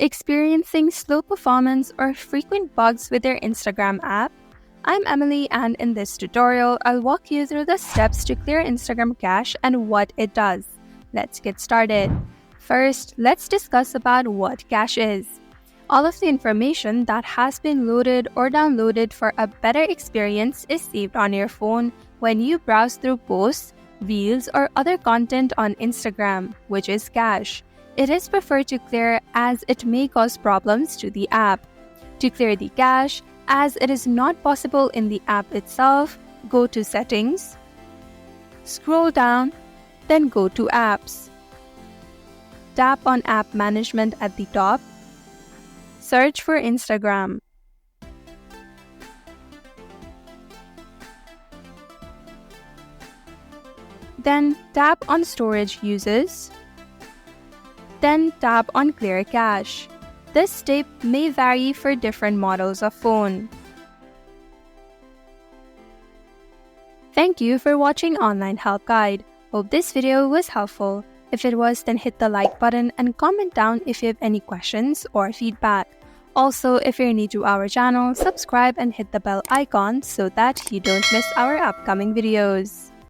Experiencing slow performance or frequent bugs with your Instagram app? I'm Emily, and in this tutorial, I'll walk you through the steps to clear Instagram cache and what it does. Let's get started. First, let's discuss about what cache is. All of the information that has been loaded or downloaded for a better experience is saved on your phone when you browse through posts, reels, or other content on Instagram, which is cache. It is preferred to clear as it may cause problems to the app. To clear the cache, as it is not possible in the app itself, go to Settings, scroll down, then go to Apps. Tap on App Management at the top. Search for Instagram. Then tap on Storage Uses. Then tap on Clear Cache. This step may vary for different models of phone. Thank you for watching Online Help Guide. Hope this video was helpful. If it was, then hit the like button and comment down if you have any questions or feedback. Also, if you're new to our channel, subscribe and hit the bell icon so that you don't miss our upcoming videos.